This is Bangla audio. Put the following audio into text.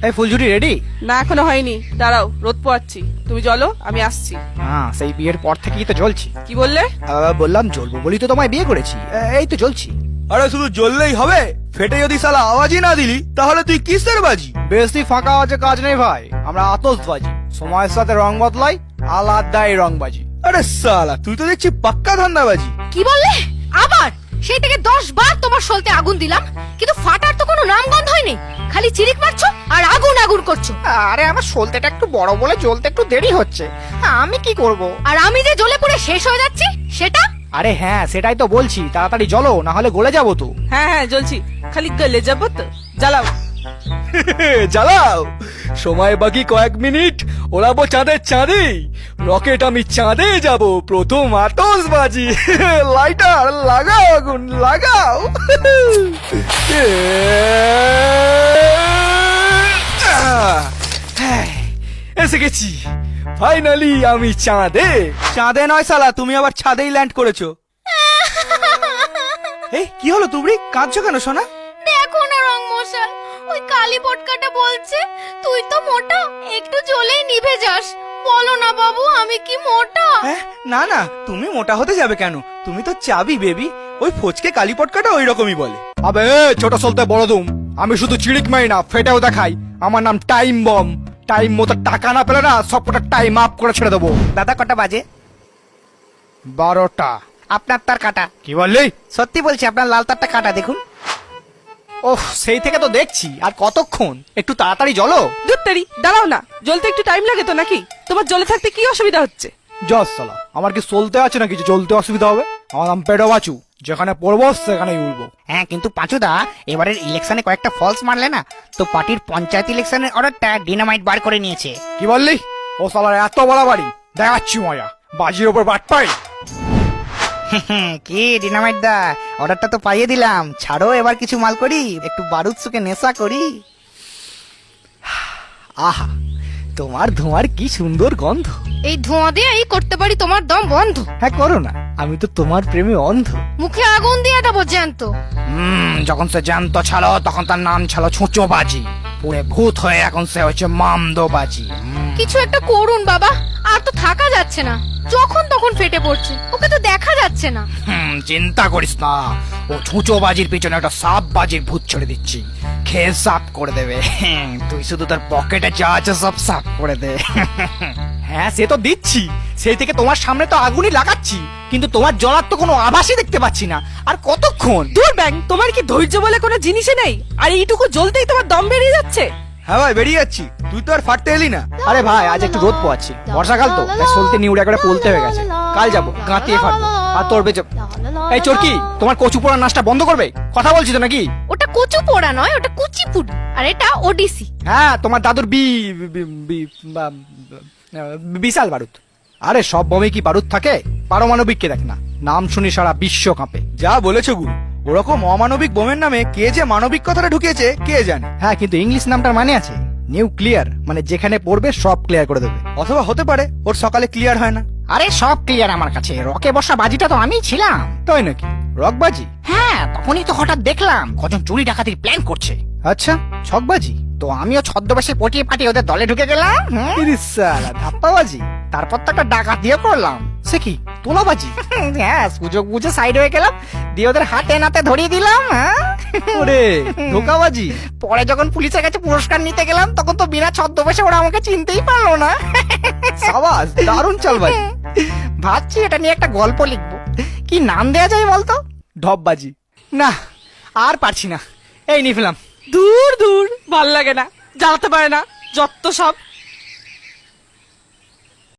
এই ফুলঝুরি রেডি? না এখনো হয়নি, দাঁড়াও রোদ পোয়াচ্ছি, তুমি চলো আমি আসছি। হ্যাঁ, সেই বিয়ের পর থেকেই তো জ্বলছি। কি বললে? বললাম জ্বলবো বলি তো তোমায় বিয়ে করেছি, এই তো জ্বলছি। আরে শুধু জ্বললেই হবে? ফেটে যদি শালা আওয়াজই না দিলি তাহলে তুই কিসের বাজি? বেশি ফাঁকা আওয়াজে কাজ নেই ভাই, আমরা আতশবাজি, সময়ের সাথে রং বদলাই, আলাদাই রংবাজি। আরে শালা তুই তো দেখছি পাক্কা ধান্দাবাজি। কি বললে? আবার সেই থেকে 10 বার তোমার সলতে আগুন দিলাম, কিন্তু ফাটার তো কোনো নামগন্ধ হয়নি। খালি চিরিক মারছো আর আগুন আগুন করছো। আরে আমার সলতেটা একটু বড় বলে জ্বলতে একটু দেরি হচ্ছে, আমি কি করব? আর আমি যে জ্বলে পুড়ে শেষ হয়ে যাচ্ছি সেটা? আরে হ্যাঁ, সেটাই তো বলছি, তাড়াতাড়ি জ্বলো, না হলে গলে যাবো তো। হ্যাঁ হ্যাঁ জ্বলছি, খালি গলে যাবো তো, জ্বালাও। জ্বালাও, সময় বাকি কয়েক মিনিট, ওড়াবো চাঁদের চাঁদে, রকেট আমি চাঁদে যাব, প্রথম আতশবাজি। লাইটার লাগাও, আগুন লাগাও। এসে গেছি, ফাইনালি আমি চাঁদে। চাঁদে নয় শালা, তুমি আবার ছাদেই ল্যান্ড করেছো। এই কি হলো, তুমি কাঁদছো কেন সোনা? দেখো না রংমশাই, ওই কালী পটকাটা বলছে তুই তো মোটা, একটু জ্বলেই নিভে যাস। বলো না বাবু, আমি কি মোটা? না না, তুমি মোটা হতে যাবে কেন? তুমি তো চাবি বেবি। ওই ফচকে কালীপটকাটা ওই রকমই বলে। আবে ছোট সলতে বড় দুম, আমি শুধু চিড়িক মারি না, ফেটেও দেখাই। আমার নাম টাইম বম, টাইম মতো টাকা না পেলে না সবকটা টাইম আপ করে ছেড়ে দেবো। দাদা কটা বাজে? 12টা। আপনার তার কাটা। কি বললি? সত্যি বলছি, আপনার লাল তারটা কাটা দেখুন। ওহ, সেই থেকে তো দেখছি, আর কতক্ষণ, একটু তাড়াতাড়ি জ্বলো। দুধটারি দাঁড়াও না, জ্বলতে একটু টাইম লাগে তো নাকি? তোমার জ্বলে থাকতে কি অসুবিধা হচ্ছে? জস সালা, আমার কি চলতে আছে না কিছু জ্বলতে অসুবিধা হবে? আমার নাম পেডো বাচু, যেখানে পড়বো সেখানেই উঠবো। হ্যাঁ, কিন্তু পাঁচুদা, এবারের ইলেকশনে কয়েকটা ফলস মারলে না, তো পার্টির পঞ্চায়েত ইলেকশনের অর্ডারটা ডিনামাইট বার করে নিয়েছে। কি বললি? ও সালার এত বড় বাড়ি, দেখাচ্ছি মজা, বাজির ওপর বাট পাই। কি ডিনামাইট দা, অর্ডারটা তো পাইয়ে দিলাম, ছাড়ো এবার কিছু মাল করি, একটু বারুদ সুকে নেশা করি। আহা, তোমার ধোঁয়ার কি সুন্দর গন্ধ। এই ধোঁয়া দিয়ে এই করতে পারি তোমার দম বন্ধ। হ্যাঁ করো না, আমি তো তোমার প্রেমে অন্ধ। মুখে আগুন দিয়ে দেবো জ্যান্ত। যখন সে জানতো ছালো তখন তার নাম ছিল ছুঁচো বাজি, পুরে ভূত হয়ে এখন সে হচ্ছে মামদো বাজি। কিছু একটা করুন বাবা, আর তো থাকা যাচ্ছে না। যখন তখন ফেটে পড়ছে, ওকে তো দেখা যাচ্ছে না। চিন্তা করিস না, ও ছুঁচো বাজির পিছনে একটা সাপ বাজির ভূত ছেড়ে দিচ্ছি, খেয়ে সাফ করে দেবে। তুই শুধু তোর পকেটে যা আছে সব সাফ করে দে। হ্যাঁ সে তো দিচ্ছি, সেই থেকে তোমার সামনে তো আগুনই লাগাচ্ছি, কিন্তু তোমার জ্বলার তো কোনো আভাসই দেখতে পাচ্ছি না। আর কতক্ষণ? দূর ব্যাং, তোমার কি ধৈর্য বলে কোনো জিনিসই নেই? আর এইটুকু জ্বলতেই তোমার দম বেরিয়ে যাচ্ছে। হ্যাঁ ভাই, বেরিয়ে যাচ্ছি, তুই তো আর ফাটতে এলি না। আরে ভাই, আজ একটু রোদ পোয়াচ্ছি, বর্ষাকাল তো, তাই সলতে নিউড়ে করে পলতে হয়ে গেছে। কাল যাবো গাঁতিয়ে ফাটবো। আর তোর বেচো এই চোরকি, তোমার কচু পোড়ার নাচটা বন্ধ করবে? কথা বলছি তো নাকি? ওটা কচু পোড়া নয়, ওটা কুচিপুড়ি, আর এটা ওডিসি। হ্যাঁ, তোমার দাদুর বিশাল বারুদ। আরে সব বোমে কি বারুদ থাকে? পারমাণবিককে দেখ না, নাম শুনি সারা বিশ্ব কাঁপে। যা বলেছো গুরু, ওরকম অমানবিক বোমের নামে কে যে মানবিক কথাটা ঢুকিয়েছে কে জানে। হ্যাঁ, কিন্তু ইংলিশ নামটার মানে আছে নিউক্লিয়ার, মানে যেখানে পড়বে সব ক্লিয়ার করে দেবে। অথবা হতে পারে ওর সকালে ক্লিয়ার হয় না। আরে সব ক্লিয়ার আমার কাছে, রকে বসা বাজিটা তো আমিই ছিলাম। তাই নাকি? রকবাজি? হ্যাঁ, তখনই তো হঠাৎ দেখলাম কজন চুরি ডাকাতির প্ল্যান করছে। আচ্ছা, ছকবাজি? তো আমিও ছদ্মবেশে পটিয়ে পাটিয়ে ওদের দলে ঢুকে গেলাম। ইরিস সালা, ধাপ্পাবাজি? তারপর তো একটা ডাকাতিও করলাম। সে কি, তোলাবাজি? হ্যাঁ, সুযোগ বুঝে সাইড হয়ে গেলাম, দিয়ে ওদের হাতে নাতে ধরিয়ে দিলাম। ওরে ধোকাবাজি? পরে যখন পুলিশের কাছে পুরস্কার নিতে গেলাম, তখন তো বিনা ছদ্মবেশে ওরা আমাকে চিনতেই পারলো না। সাবাস, দারুণ চালবাজি। ভাবছি এটা নিয়ে একটা গল্প লিখবো, কি নাম দেয়া যায় বলতো? ঢপবাজি? না, আর পারছি না, এই নিয়ে ফেলাম। দূর দূর, ভাল লাগে না, জ্বালাতে পারে না, যত সব।